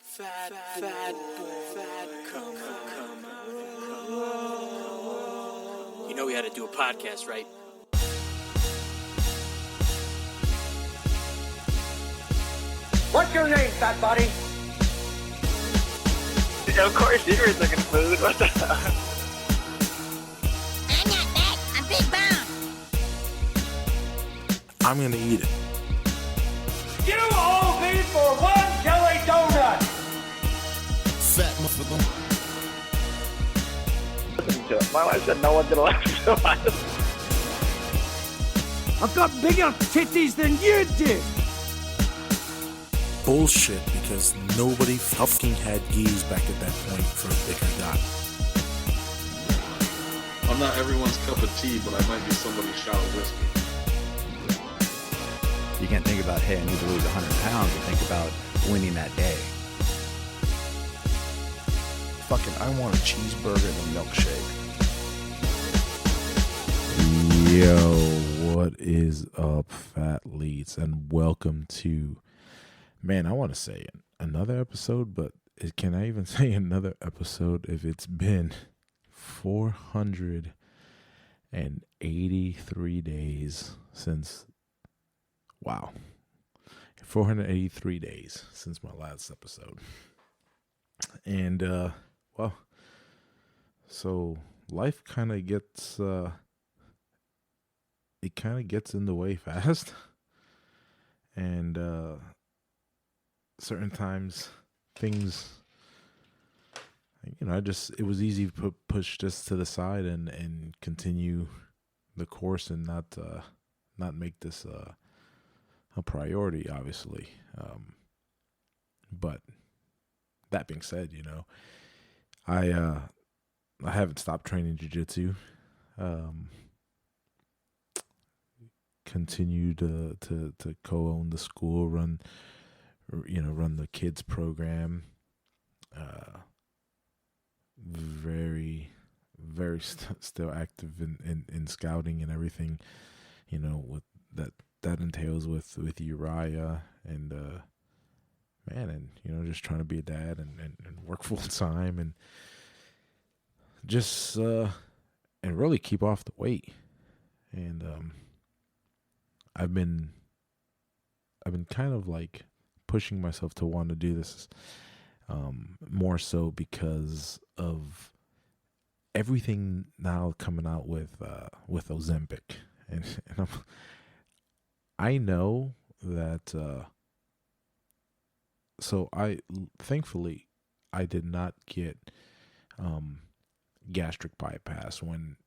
Fat boy, come on. You know we had to do a podcast, right? What's your name, fat buddy? Of course, you were looking food. What the hell? I'm not fat. I'm big boned. I'm gonna eat it. You owe me for one jelly donut! Fat motherfucker. Listen to it. My wife said no one's gonna listen to us. I've got bigger titties than you did! Bullshit, because nobody fucking had geese back at that point for a bigger guy. I'm not everyone's cup of tea, but I might be somebody's shot of whiskey. You can't think about, hey, I need to lose 100 pounds and think about winning that day. Fucking, I want a cheeseburger and a milkshake. Yo, what is up, fat leads, and welcome to, man, I want to say another episode, but can I even say another episode if it's been 483 days since, wow, 483 days since my last episode. And, well, so life kind of gets, it kind of gets in the way fast. And, certain times things, you know, it was easy to push this to the side and continue the course and not make this, a priority, obviously. But that being said, you know, I haven't stopped training jiu-jitsu. Continue to co-own the school, run the kids program. Very still active in scouting and everything, you know, with that entails with Uriah and man, and you know, just trying to be a dad and work full time and just and really keep off the weight. And I've been kind of like pushing myself to want to do this more so because of everything now coming out with Ozempic, and I know that. So thankfully I did not get gastric bypass when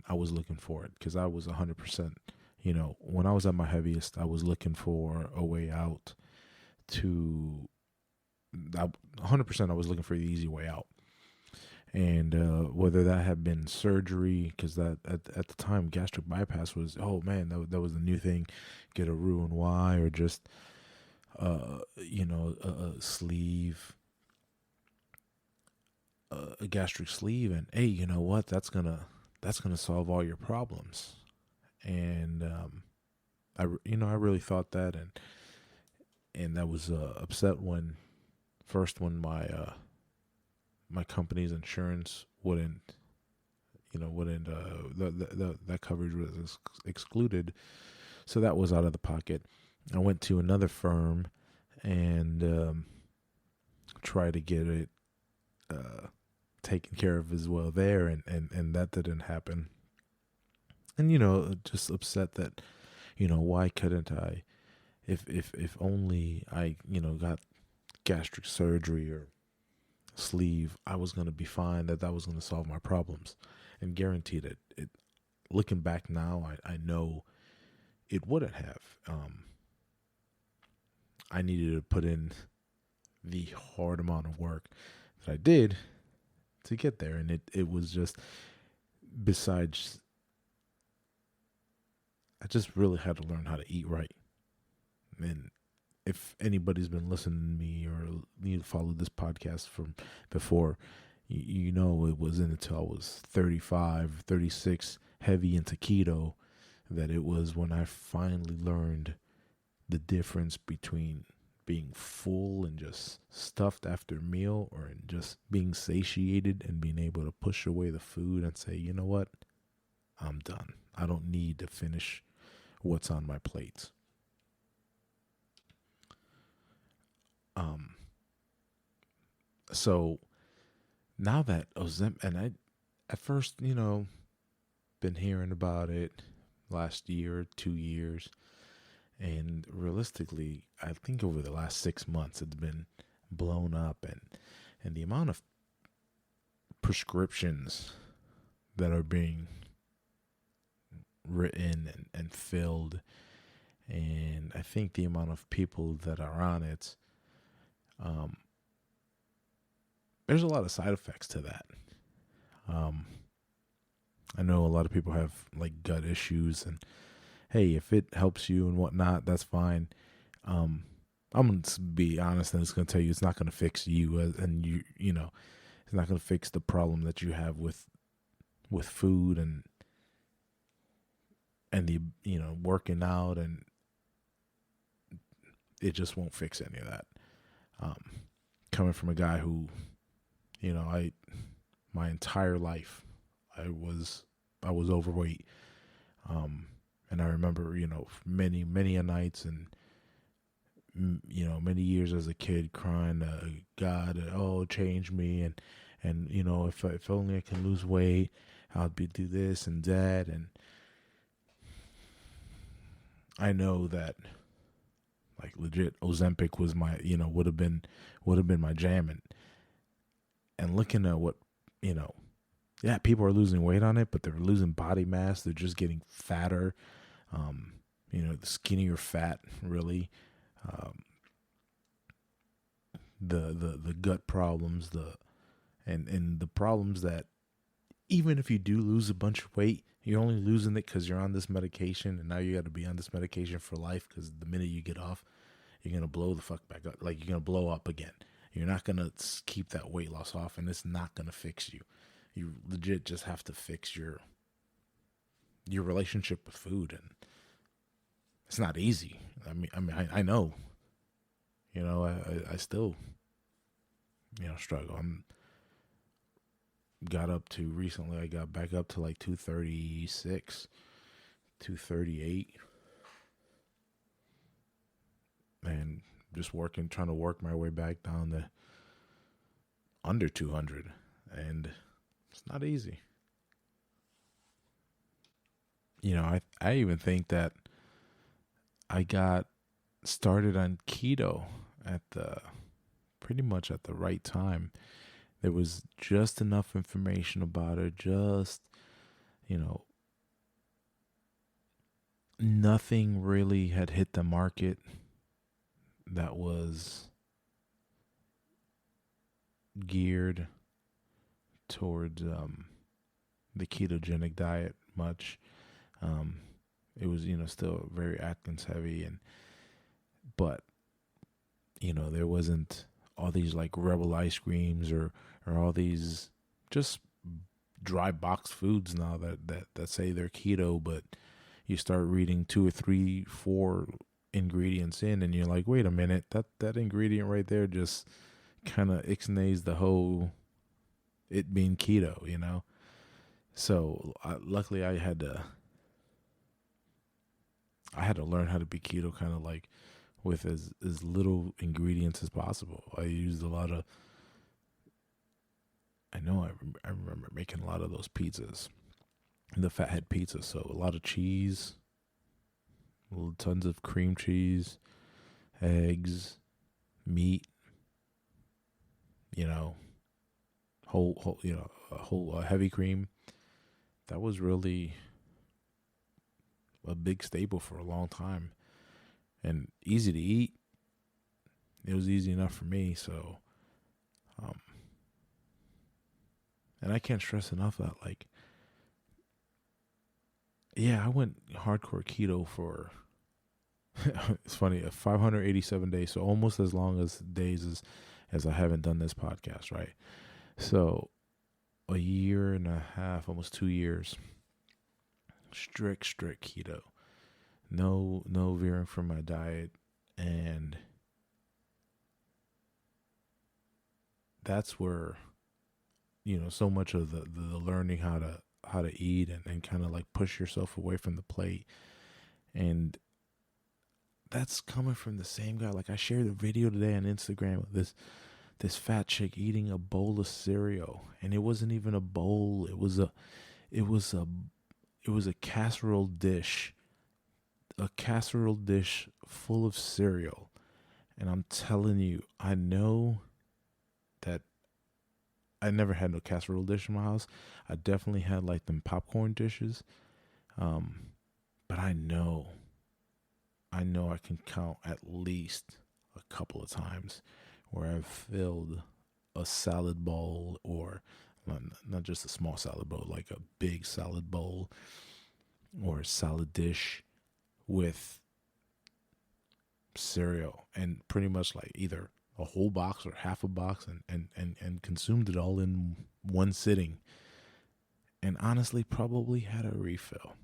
I was looking for it, because I was 100%. You know, when I was at my heaviest, I was looking for a way out to 100%. I was looking for the easy way out. And whether that had been surgery, because that at the time, gastric bypass was, oh man, that was the new thing, get a Roux-en-Y or just, a sleeve, a gastric sleeve. And hey, you know what? That's gonna solve all your problems. And I really thought that, and that was upset when my company's insurance wouldn't that coverage was excluded, so that was out of the pocket. I went to another firm and tried to get it taken care of as well there, and that didn't happen. And, you know, just upset that, you know, why couldn't I, if only I, you know, got gastric surgery or sleeve, I was going to be fine, that was going to solve my problems. And guaranteed it. Looking back now, I know it wouldn't have. I needed to put in the hard amount of work that I did to get there. And it was just, besides, I just really had to learn how to eat right. And if anybody's been listening to me or you followed this podcast from before, you know it wasn't until I was 35, 36, heavy into keto, that it was when I finally learned the difference between being full and just stuffed after a meal, or in just being satiated and being able to push away the food and say, you know what, I'm done. I don't need to finish what's on my plate. So now that Ozempic, and I, at first, been hearing about it last year, 2 years, and realistically, I think over the last 6 months, it's been blown up, and the amount of prescriptions that are being written and filled, and I think the amount of people that are on it, there's a lot of side effects to that. I know a lot of people have like gut issues, and hey, if it helps you and whatnot, that's fine. I'm going to be honest, and it's going to tell you it's not going to fix you, and it's not going to fix the problem that you have with food and the working out, and it just won't fix any of that. Coming from a guy who, my entire life, I was overweight. And I remember, many a nights and, many years as a kid crying, God, change me. And if only I can lose weight, I'll do this and that. And I know that, like, legit Ozempic was my, would have been my jam. And looking at what, people are losing weight on it, but they're losing body mass. They're just getting fatter. The skinnier fat, really. The gut problems, and the problems that even if you do lose a bunch of weight, you're only losing it because you're on this medication, and now you got to be on this medication for life, because the minute you get off, you're going to blow the fuck back up. Like, you're going to blow up again. You're not going to keep that weight loss off, and it's not going to fix you. You legit just have to fix your relationship with food, and it's not easy. I know. I still, struggle. Recently I got back up to like 236, 238, and just trying to work my way back down to under 200, and it's not easy. I even think that I got started on keto pretty much at the right time. There was just enough information about it, nothing really had hit the market that was geared towards the ketogenic diet much. It was, still very Atkins heavy, but there wasn't all these like Rebel ice creams or all these just dry box foods now that say they're keto, but you start reading 2 or 3, 4 ingredients in, and you're like, wait a minute, that ingredient right there just kind of ixnays the whole it being keto, So luckily I had to learn how to be keto, kind of like with as little ingredients as possible. I used a lot of, I remember making a lot of those pizzas, the fathead pizza. So a lot of cheese, tons of cream cheese, eggs, meat, whole heavy cream. That was really a big staple for a long time, and easy to eat. It was easy enough for me. So, and I can't stress enough that, like, I went hardcore keto for, it's funny, 587 days. So almost as long as days as I haven't done this podcast, right? So a year and a half, almost 2 years, strict keto, no veering from my diet, and that's where, so much of the learning how to eat and kind of like push yourself away from the plate. And that's coming from the same guy. Like, I shared a video today on Instagram of this fat chick eating a bowl of cereal, and it wasn't even a bowl. It was a casserole dish, full of cereal. And I'm telling you, I know that I never had no casserole dish in my house. I definitely had like them popcorn dishes. But I know I can count at least a couple of times where I've filled a salad bowl, or not just a small salad bowl, like a big salad bowl or a salad dish with cereal, and pretty much like either a whole box or half a box, and consumed it all in one sitting, and honestly probably had a refill.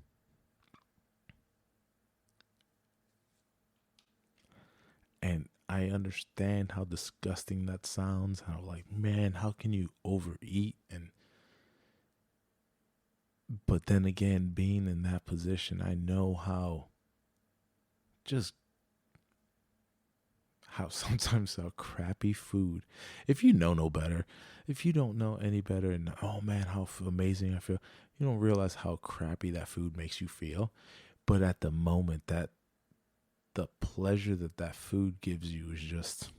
And I understand how disgusting that sounds, how like, man, how can you overeat? But then again, being in that position, I know how sometimes how crappy food, if you know no better, if you don't know any better, and oh man, how amazing I feel, you don't realize how crappy that food makes you feel. But at the moment, that the pleasure that food gives you is just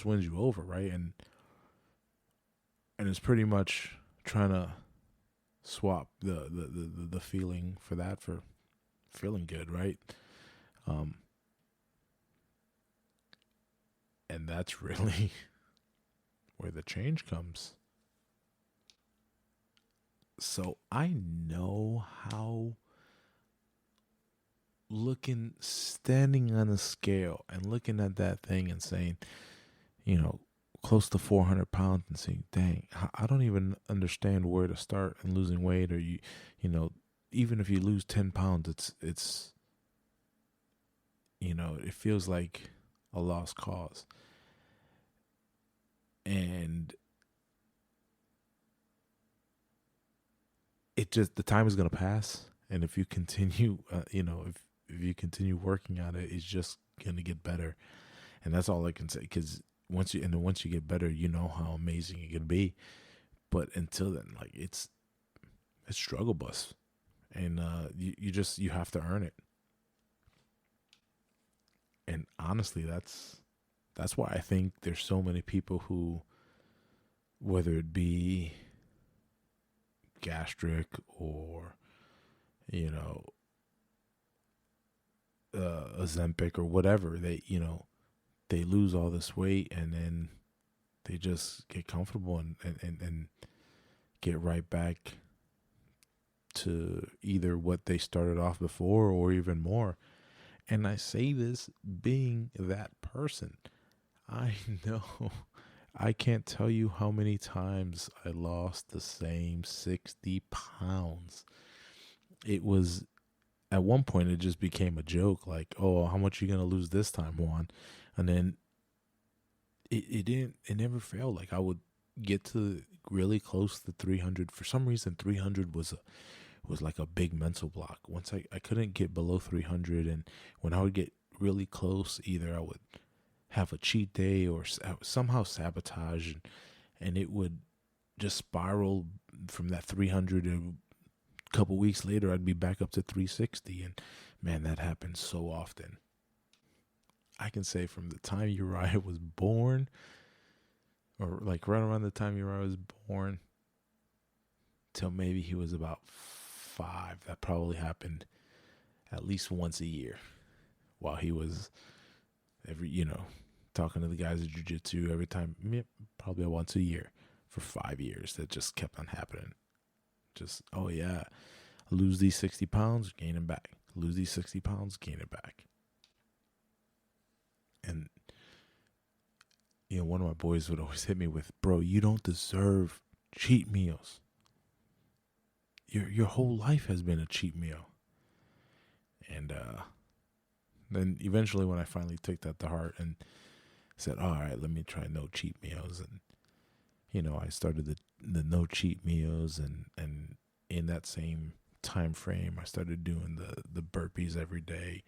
wins you over, right? And it's pretty much trying to swap the feeling for that for feeling good, right? And that's really where the change comes. So I know how standing on a scale and looking at that thing and saying, close to 400 pounds, and saying, dang, I don't even understand where to start in losing weight. Or even if you lose 10 pounds, it's it feels like a lost cause. And the time is going to pass. And if you continue, if you continue working on it, it's just going to get better. And that's all I can say. Because once you get better, you know how amazing it can be. But until then, like, it's struggle bus. And you have to earn it. And honestly, that's why I think there's so many people who, whether it be gastric or, Ozempic or whatever, they lose all this weight and then they just get comfortable and get right back to either what they started off before or even more. And I say this being that person. I know. I can't tell you how many times I lost the same 60 pounds. It was, at one point, it just became a joke. Like, oh, how much are you going to lose this time, Juan? And then it never failed. Like, I would get to really close to 300. For some reason, 300 was like a big mental block. Once I couldn't get below 300, and when I would get really close, either I would have a cheat day or somehow sabotage, and it would just spiral from that 300. And a couple weeks later, I'd be back up to 360, and man, that happens so often. I can say from the time Uriah was born, or like right around the time Uriah was born, till maybe he was about 5, that probably happened at least once a year while he was talking to the guys at jiu-jitsu every time, probably once a year for 5 years. That just kept on happening. Just, oh yeah, lose these 60 pounds, gain them back. Lose these 60 pounds, gain it back. And, one of my boys would always hit me with, bro, you don't deserve cheat meals. Your whole life has been a cheat meal. And then eventually when I finally took that to heart and said, all right, let me try no cheat meals. And, you know, I started the no cheat meals, and in that same time frame, I started doing the burpees every day,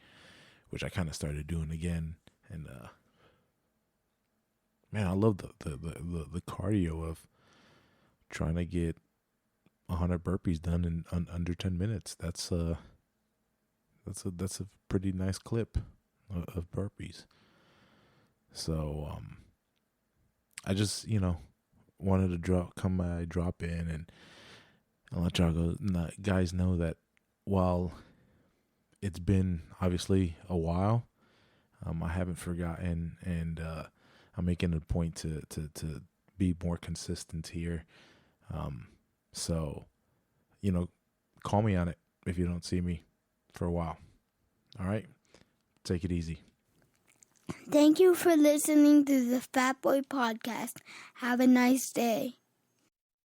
which I kind of started doing again. And, man, I love the cardio of trying to get 100 burpees done in under 10 minutes. That's a pretty nice clip of burpees. So I just, you know, wanted to drop in and let y'all guys know that while it's been obviously a while, I haven't forgotten, and I'm making a point to be more consistent here. So, you know, call me on it if you don't see me for a while. All right? Take it easy. Thank you for listening to the Fat Boy Podcast. Have a nice day.